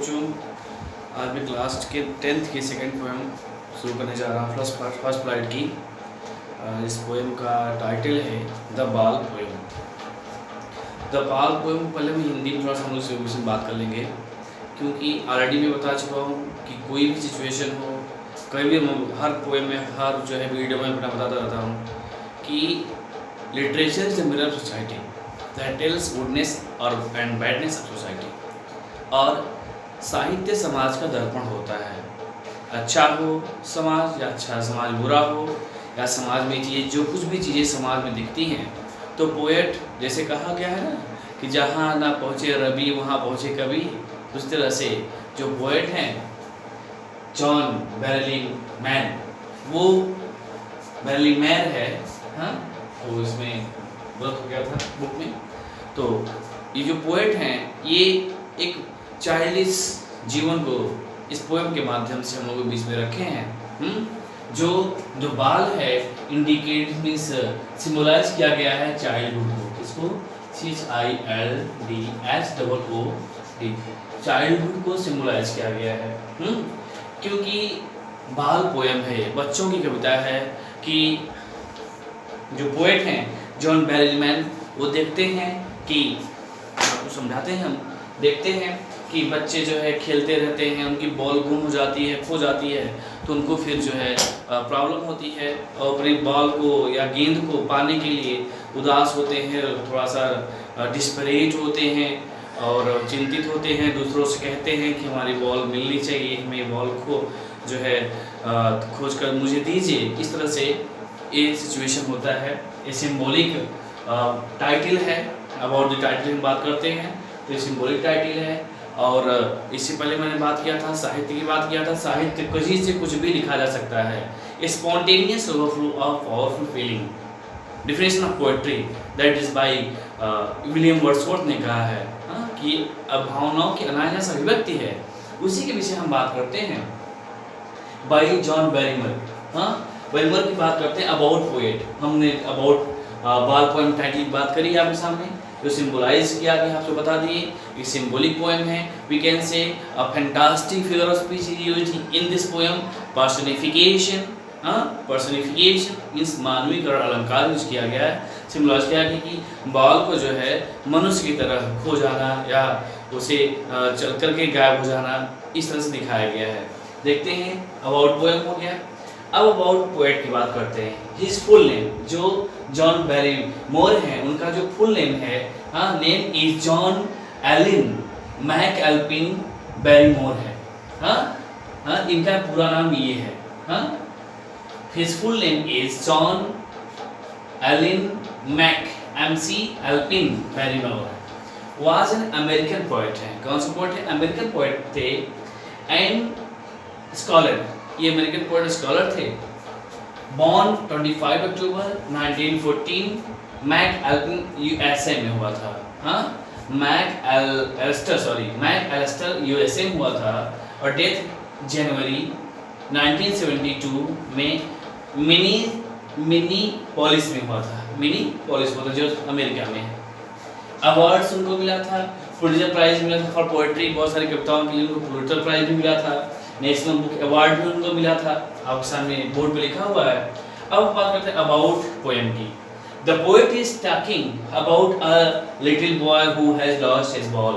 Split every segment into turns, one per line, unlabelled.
बच्चों, आज मैं क्लास के 10th की सेकंड पोएम शुरू करने जा रहा हूँ फर्स्ट फ्लाइट की। इस पोएम का टाइटल है द बाल पोएम। द बाल पोएम पहले मैं हिंदी में थोड़ा सा हम लोग इस में बात कर लेंगे, क्योंकि ऑलरेडी मैं बता चुका हूँ कि कोई भी सिचुएशन हो, कभी भी हर पोएम में, हर जो है वीडियो में अपना बताता रहता हूँ कि literature is the mirror of society that tells goodness और एंड बैडनेस ऑफ सोसाइटी। और साहित्य समाज का दर्पण होता है। अच्छा हो समाज या अच्छा समाज, बुरा हो या समाज में चीज़ें, जो कुछ भी चीज़ें समाज में दिखती हैं, तो पोएट जैसे कहा गया है ना कि जहाँ ना पहुँचे रवि वहाँ पहुँचे कवि, उस तरह से जो पोएट हैं जॉन बेरलिंगमैन, वो बेरलिंगमैन है, हाँ, तो इसमें गलत हो गया था बुक में। तो ये जो पोएट हैं ये एक चाइल्डिश जीवन को इस पोएम के माध्यम से हम लोगों के बीच में रखे हैं। जो बाल है इंडिकेट मीन्स सिम्बलाइज किया गया है चाइल्डहुड को। इसको CHILDHOOD चाइल्डहुड को सिम्बलाइज किया गया है। क्योंकि बाल पोएम है, बच्चों की कविता है कि जो पोएट हैं जॉन बेरलिंगमैन, वो देखते हैं कि समझाते हैं, हम देखते हैं कि बच्चे जो है खेलते रहते हैं, उनकी बॉल गुम हो जाती है, खो जाती है, तो उनको फिर जो है प्रॉब्लम होती है और अपनी बॉल को या गेंद को पाने के लिए उदास होते हैं, थोड़ा सा डिस्परेट होते हैं और चिंतित होते हैं, दूसरों से कहते हैं कि हमारी बॉल मिलनी चाहिए, हमें बॉल को जो है खोज कर मुझे दीजिए। इस तरह से ये सिचुएशन होता है। ये सिम्बॉलिक टाइटल है। अबाउट द टाइटल हम बात करते हैं तो ये सिम्बॉलिक टाइटल है। और इससे पहले मैंने बात किया था, साहित्य की बात किया था। साहित्य किसी से कुछ भी लिखा जा सकता है। Spontaneous overflow of powerful feeling, definition of poetry that is by William Wordsworth ने कहा है कि भावनाओं की अनायास अभिव्यक्ति है। उसी के विषय हम बात करते हैं बाय जॉन बेरिमर। बेरिमर की बात करते हैं। अबाउट पोएट, हमने अबाउट बाल पोएम टाइटल की बात करी आपके सामने, जो सिंबलाइज किया गया आपको बता दिए। ये सिंबॉलिक पोएम है। We can say a fantastic figure of speech is used in this poem. Personification, personification means मानवीकरण अलंकार यूज किया गया है। सिंबलाइज किया गया कि बाल को जो है मनुष्य की तरह खो जाना या उसे चल करके गायब हो जाना, इस तरह से दिखाया गया है। देखते हैं अबाउट पोएम हो गया। अब अबाउट पोएट की बात करते हैं। हिज फुल नेम, जो जॉन बेरीमोर हैं, उनका जो फुल नेम है, name is John Allyn McAlpin Barrymore है। इनका पूरा नाम ये है। His full name is John Allyn McAlpin Barrymore. Was an American poet है। कौन सा पोएट है? अमेरिकन पोएट थे एंड स्कॉलर। ये अमेरिकन पोएट स्कॉलर थे। बॉर्न 25 अक्टूबर 1914 मैकएल्पिन USA में हुआ था। मैकएल्स्टर USA में हुआ था। और डेथ जनवरी 1972 में मिनीपोलिस में हुआ था। मिनीपोलिस हुआ था जो अमेरिका में है। अवार्ड्स उनको मिला था। पुलित्जर प्राइज मिला था फॉर पोएट्री। बहुत सारी कविताओं के लिए उनको पुलित्जर प्राइज भी मिला था। नेशनल बुक अवार्ड भी उनको मिला था। आपके सामने बोर्ड पे लिखा हुआ है। अब बात करते हैं अबाउट पोएम की। The poet is talking about a little boy who has lost his ball.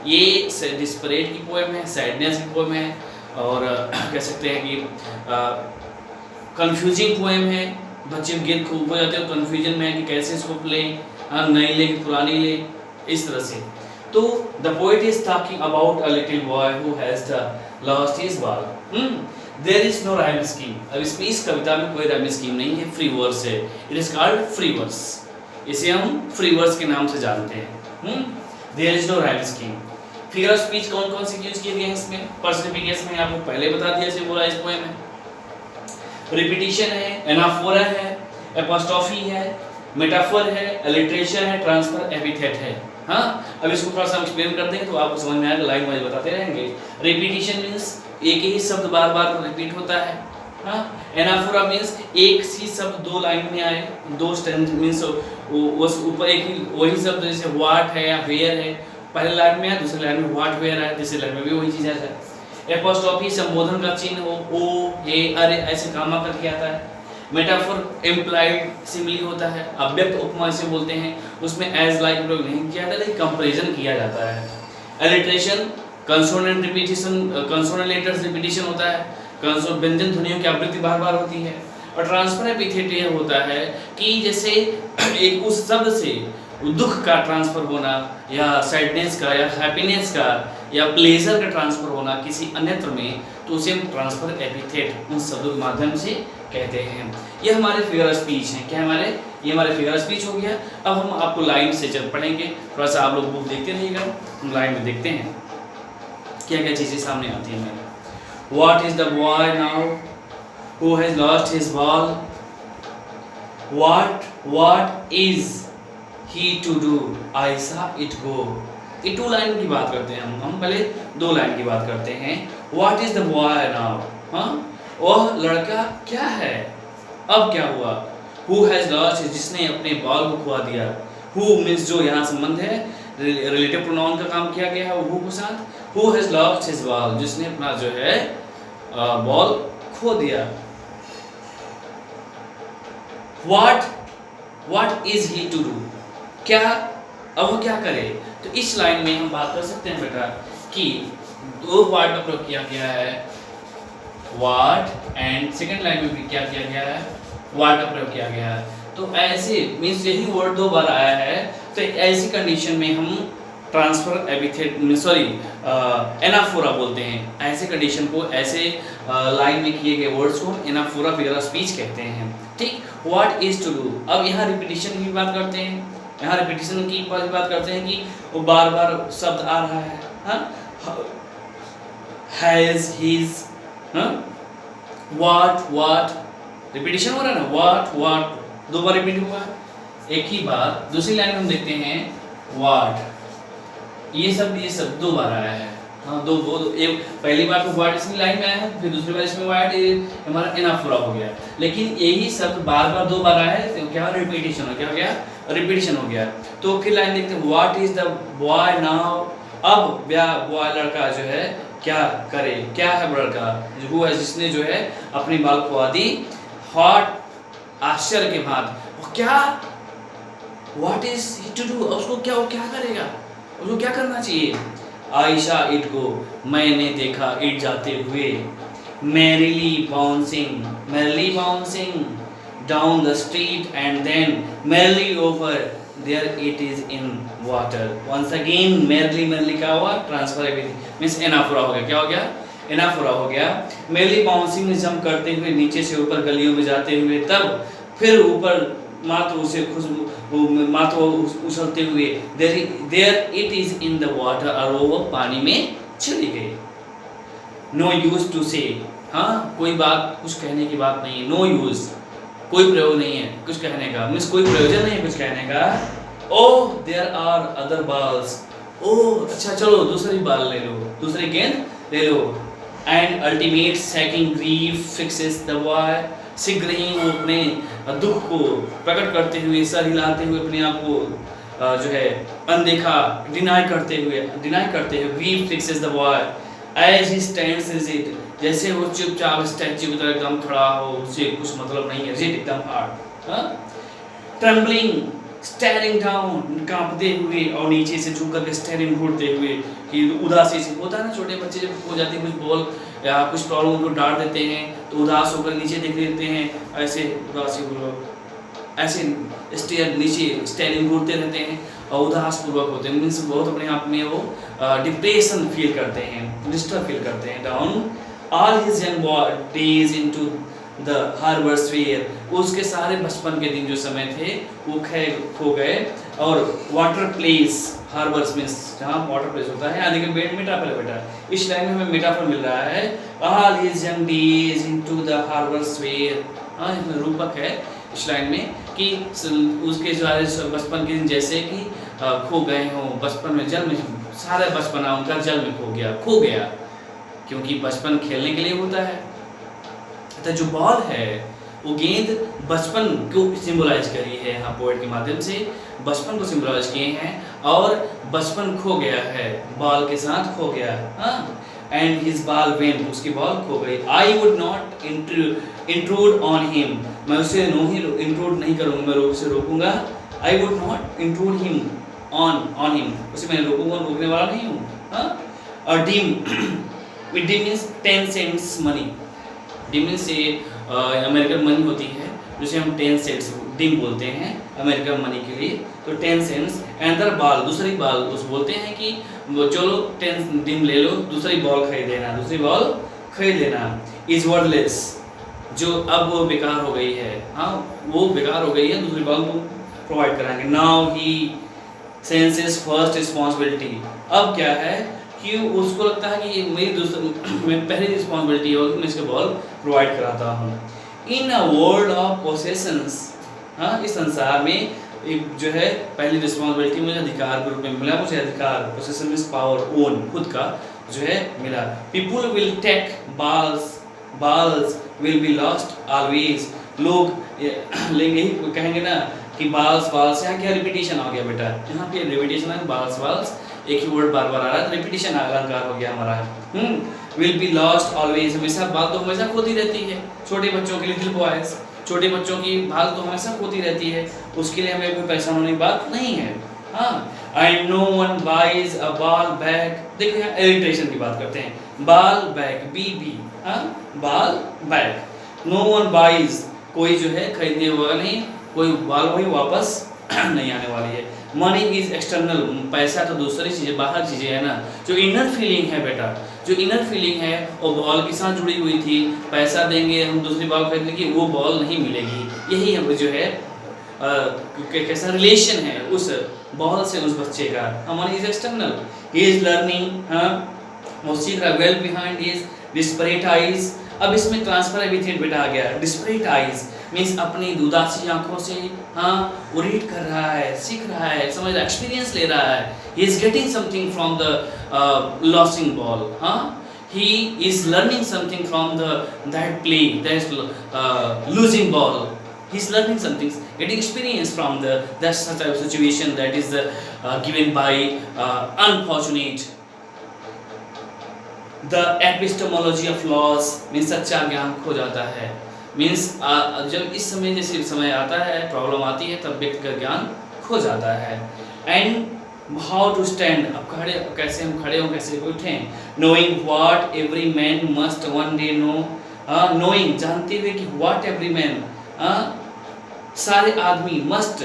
ये डिस्परेट की पोएम है, सैडनेस की पोएम है, और कह सकते हैं कि कंफ्यूजिंग पोएम है। बच्चे गेंद खूब हो जाते हैं, कंफ्यूजन में है कि कैसे इसको लें, नई ले कि पुरानी ले, इस तरह से। तो the poet is talking about a little boy who has lost his ball. There is no rhyme scheme. अब इस कविता में कोई राइम स्कीम नहीं है, फ्री वर्स है। It is called free verse. इसे हम फ्री वर्स के नाम से जानते हैं। There is no rhyme scheme. Figure of speech कौन कौन से यूज किए गए हैं इसमें? पर्सनिफिकेशन में आपको पहले बता दिया, से बोला इस पोएम में। रिपीटिशन है, एनाफोरा है, एपोस्ट्रोफी है, मेटाफर है, अलिट्रेशन है, ट्रांसफर एपिथेट है। अब इसको थोड़ा सा एक्सप्लेन करते हैं तो आपको समझ में आएगा, लाइन वाइज बताते रहेंगे। रिपीटिशन मीन्स एक ही शब्द बार बार रिपीट होता है। एनाफोरा मीन्स एक ही शब्द दो लाइन में आए, दो स्टैंज मीन्स उस ऊपर एक ही वही शब्द, जैसे व्हाट है या वेयर है, पहले लाइन में है, दूसरी लाइन में व्हाट वेयर है, तीसरी लाइन में भी वही चीज़ है। एपोस्ट्रोफी संबोधन का चिन्ह हो, ओ, हे, अरे ऐसे काम करके आता है। मेटाफोर इम्प्लाइड सिमिली होता है, अव्यक्त उपमा से बोलते हैं, उसमें एज लाइक प्रयोग नहीं किया जाता, लेकिन कंपैरिजन किया जाता है। Alliteration consonant repetition, consonant letters repetition होता है, कंसोनेंट व्यंजन ध्वनियों की आवृत्ति बार-बार होती है। और ट्रांसफर एपिथेट ये होता है कि जैसे एक उस शब्द से दुख का ट्रांसफर होना, या सैडनेस का, या हैप्पीनेस का, या प्लेजर का ट्रांसफर होना किसी अन्यत्र में, तो उसे हम ट्रांसफर एपिथेट उन शब्दों के माध्यम से कहते हैं। ये हमारे फिगर स्पीच हैं। क्या ये हमारे फिगर स्पीच हो गया। अब हम आपको लाइन से जब पढ़ेंगे, थोड़ा सा आप लोग बुक देखते रहिएगा, हम लाइन में देखते हैं क्या क्या चीज़ें सामने आती हैं। What is the boy now who has lost his ball? What is he to do? I saw it go. ये 2 लाइन की बात करते हैं हम पहले 2 लाइन की बात करते हैं। What is the boy now? हाँ, वह लड़का क्या है, अब क्या हुआ। Who has lost, जिसने अपने बॉल को खो दिया। Who means जो यहाँ संबंध है, रिलेटिव प्रोनाउन का काम किया गया है who के साथ। Who has lost his ball, जिसने अपना जो है बॉल खो दिया। What is he to do, क्या अब वो क्या करे। तो इस लाइन में हम बात कर सकते हैं बेटा कि 2 वर्ड का प्रयोग किया गया है, what, एंड सेकंड लाइन में भी क्या किया गया है, what का प्रयोग किया गया है। तो ऐसे मीन्स यही वर्ड 2 बार आया है, तो ऐसी कंडीशन में हम ट्रांसफर एपिथेट एनाफोरा बोलते हैं। ऐसे कंडीशन को, ऐसे लाइन में किए गए वर्ड्स को एनाफोरा फिगर ऑफ स्पीच कहते हैं। ठीक, व्हाट इज टू डू। अब यहाँ रिपीटिशन की बात करते हैं, यहाँ रिपीटिशन की बात करते हैं कि वो बार बार शब्द आ रहा है, हैज, हिज, व्हाट रिपीटिशन हो रहा है ना, व्हाट 2 बार रिपीट हुआ है एक ही बात। दूसरी लाइन में हम देखते हैं व्हाट, ये सब 2 बार आया है। हाँ, दो एक पहली बार तो व्हाट इसमें लाइन में आया है, फिर दूसरी बार इसमें व्हाट हमारा एनाफोरा हो गया। लेकिन यही शब्द बार बार 2 बार आया है, तो क्या रिपीटिशन हो, क्या हो गया, रिपीटिशन हो गया। तो फिर लाइन देखते हैं, what is the boy now, अब बॉय लड़का जो है क्या करे, क्या है लड़का जो है जिसने जो है अपनी बाल खुआ दी। व्हाट आश्चर्य के बाद, क्या, what is he to do, उसको क्या, वो क्या करेगा, उसको क्या करना चाहिए। आयशा इट गो, मैंने देखा इट जाते हुए। Merrily bouncing down the street and then merrily over there it is in water. Once again merrily क्या हुआ, ट्रांसफर एवरीथिंग मींस एनाफोरा हो गया। क्या हो गया, एनाफोरा हो गया। मैरिली बाउंसिंग में जंप करते हुए नीचे से ऊपर गलियों में जाते हुए, तब फिर ऊपर मात्र उसे खुशबू मात्र उछलते हुए there it is in the water, और वो पानी में चली गई। नो यूज टू से, हाँ कोई बात, कुछ कहने की बात नहीं है। नो यूज, कोई प्रयोग नहीं है कुछ कहने का, मीन्स कोई प्रयोजन नहीं है कुछ कहने का। Oh there are other balls, oh अच्छा चलो दूसरी बॉल ले लो, दूसरी गेंद ले लो। And ultimate sacking grief fixes the boy, शीघ्र ही वो अपने दुख को प्रकट करते हुए, सर हिलाते हुए, अपने आप को जो है अनदेखा, डिनाई करते हुए grief fixes the boy as he stands rigid, जैसे वो चुपचाप स्टैच्यू की तरह एकदम खड़ा हो, उसे कुछ मतलब नहीं है, रिजिड एकदम हार्ड। ट्रेम्बलिंग स्टेरिंग डाउन, कांपते हुए और नीचे से झुक करके स्टेरिंग घूरते हुए, कि उदासी से होता है ना, छोटे बच्चे जब हो जाते हैं कुछ बोल या कुछ प्रॉब्लम उनको डांट देते हैं तो उदास होकर नीचे देख लेते हैं, ऐसे उदासी पूर्वक ऐसे नीचे स्टेरिंग घूरते रहते हैं और उदास पूर्वक होते हैं, मीन्स बहुत अपने आप में वो डिप्रेशन फील करते हैं, डिस्टर्ब फील करते हैं। Down all his young days into the harbours fair, उसके सारे बचपन के दिन जो समय थे वो खो गए। और वाटर प्लेस, हार्बर्स में जहाँ वाटर प्लेस होता है, आदि के मेटाफर बेटा, इस लाइन में हमें मेटाफर मिल रहा है। All his young days into the harbours fair, हाँ इसमें रूपक है इस लाइन में कि उसके सारे बचपन के दिन जैसे कि खो गए हों, बचपन में जल में, सारा बचपना उनका जल में खो गया, क्योंकि बचपन खेलने के लिए होता है। तो जो बॉल है वो गेंद बचपन को सिंबलाइज करी है यहाँ पोएट के माध्यम से, बचपन को सिंबलाइज किए हैं और बचपन खो गया है, बॉल के साथ खो गया। हाँ, एंड हिज बॉल वेन, उसकी बॉल खो गई। I would not intrude on him, मैं उसे इंट्रूड नहीं करूँगा, मैं उसे रोकूंगा। I would not intrude him on him, उसे मैं रोकूंगा, रोकने वाला नहीं हूँ। हाँ, और dime, dime means 10 cents money, dime means American money होती है जिसे हम 10 सेंट्स डीम बोलते हैं अमेरिकन मनी के लिए, तो 10 सेंट्स। एंदर बॉल, दूसरी बॉल उस बोलते हैं कि चलो 10 डीम ले लो, दूसरी बॉल खरीद लेना, दूसरी बॉल खरीद लेना। इज वर्डलेस, जो अब वो बेकार हो गई है। हाँ, वो बेकार हो गई है, दूसरी बॉल को प्रोवाइड कराएंगे। Now he senses first responsibility, अब क्या है कि उसको लगता है कि मेरी पहली रिस्पॉन्सिबिलिटी होगी, मैं इसके बॉल प्रोवाइड कराता हूँ। इन अ वर्ल्ड ऑफ पोसेशंस, हाँ, इस संसार में एक जो है पहली रिस्पॉन्सिबिलिटी मुझे अधिकार के रूप में मिला, मुझे अधिकार, पोसेशन मीन्स पावर, ओन, खुद का जो है मिला। People will take balls will be lost always, लोग यही कहेंगे ना कि बाल्स, यहाँ क्या रिपीटेशन आ गया बेटा, यहाँ पे रिपीटेशन है, बाल्स एक ही वर्ड बार बार आ रहा है, रिपीटेशन अलंकार हो गया हमारा। विल बी लॉस्ट ऑलवेज, हमेशा बाल तो हमेशा खोती रहती है, छोटे बच्चों के लिटिल बॉयज, छोटे बच्चों की बाल तो हमेशा खोती रहती है, उसके लिए हमें कोई परेशान होने की बात नहीं है। हाँ, and no one buys a ball bag, देखो यहाँ इरिटेशन की बात करते हैं, बॉल बैग, बी, हाँ, ball bag, no one buys, कोई जो है खरीदने वाला नहीं, कोई बॉल वही वापस नहीं आने वाली है। मनी इज एक्सटर्नल, पैसा तो दूसरी चीज़ें, बाहर चीज़ें है ना, जो इनर फीलिंग है बेटा, जो इनर फीलिंग है वो बॉल के साथ जुड़ी हुई थी, पैसा देंगे हम दूसरी बॉल खरीदने की, वो बॉल नहीं मिलेगी। यही हम जो है कैसा रिलेशन है उस बॉल से उस बच्चे का। Money is external, he is learning, हाँ, वो सीख रहा है। Well behind is desperate eyes, अब इसमें ट्रांसफर एपिथेट बेटा आ गया, डिस्परेट आइज मीन्स अपनी दुदासी आंखों से, हाँ, वो रीड कर रहा है, सीख रहा है, समझ रहा, एक्सपीरियंस ले रहा है। He is getting something from the losing ball, हाँ, he is learning something from that play, that losing ball. He is learning something, getting experience from that such type of situation that is given by unfortunate. The epistemology of loss means सच्चा ज्ञान खो जाता है, means जब इस समय जैसे समय आता है, प्रॉब्लम आती है, तब व्यक्ति का ज्ञान खो जाता है। एंड हाउ टू स्टैंड, अब खड़े कैसे, हम खड़े हों, कैसे उठें। Knowing what every man must one day know, knowing, जानते हुए कि व्हाट एवरी मैन, सारे आदमी, must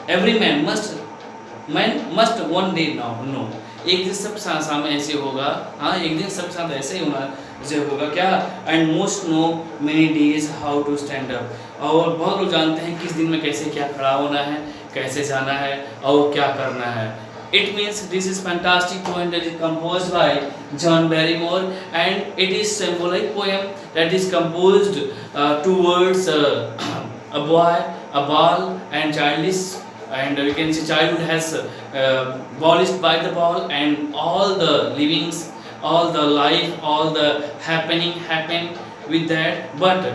every man must one day know, एक दिन सब सामने ऐसे होगा, हाँ, एक दिन सब साथ ऐसे ही होना जो होगा क्या। And most know many days how to stand up, और बहुत लोग जानते हैं किस दिन में कैसे क्या खड़ा होना है, कैसे जाना है और क्या करना है। It means this is fantastic poem that is composed by John Barrymore, and it is symbolic poem that is composed towards a boy, a ball, and childish, and we can say childhood has abolished by the ball, and all the livings, all the life, all the happen with that, but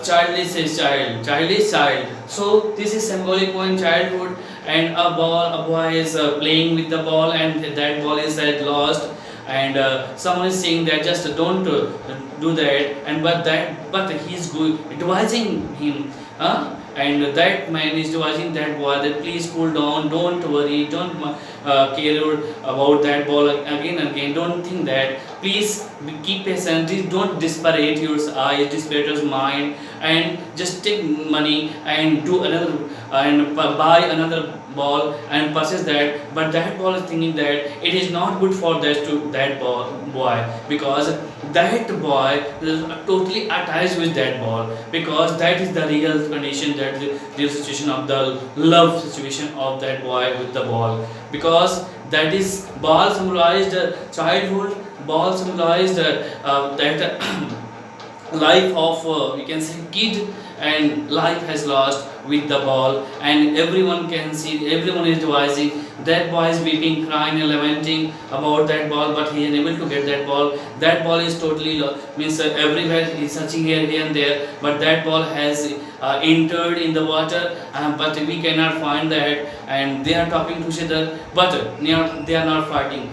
childish is child. So this is symbolic poem, childhood, and a boy is playing with the ball, and that ball is lost, and someone is saying that just don't do that, and but he is advising him, and that man is advising that boy that please cool down, don't worry, don't care about that ball again and again, don't think that, please keep patient, don't disparate your eyes, disparate your mind, and just take money and do another and buy another ball and purchase that, but that ball is thinking that it is not good for that boy, because that boy is totally attached with that ball, because that is the real condition, that the real situation of the love situation of that boy with the ball, because that is ball symbolized childhood, ball symbolized that life of we can say kid, and life has lost with the ball, and everyone can see, everyone is devising that boy is weeping, crying and lamenting about that ball, but he is unable to get that ball. That ball is totally means everywhere he is searching here and there, but that ball has entered in the water, but we cannot find that. And they are talking to each other, but they are not finding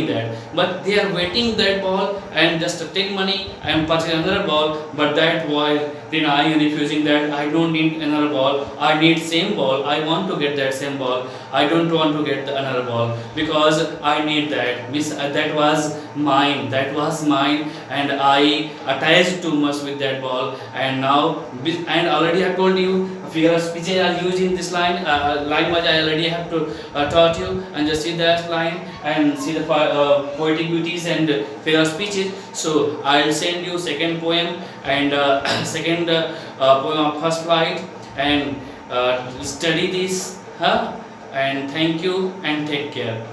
that, but they are waiting that ball and just take money and purchase another ball. But that boy denying and refusing that I don't need another ball, I need same ball, I want to get that same ball, I don't want to get another ball because I need that. That was mine, and I attached too much with that ball. And now, and already I told you figure of speeches are used in this line. Much I already have to taught you, and just see that line and see the poetic beauties and figure of speeches. So I'll send you second poem and second poem of first flight, and study this, and thank you and take care.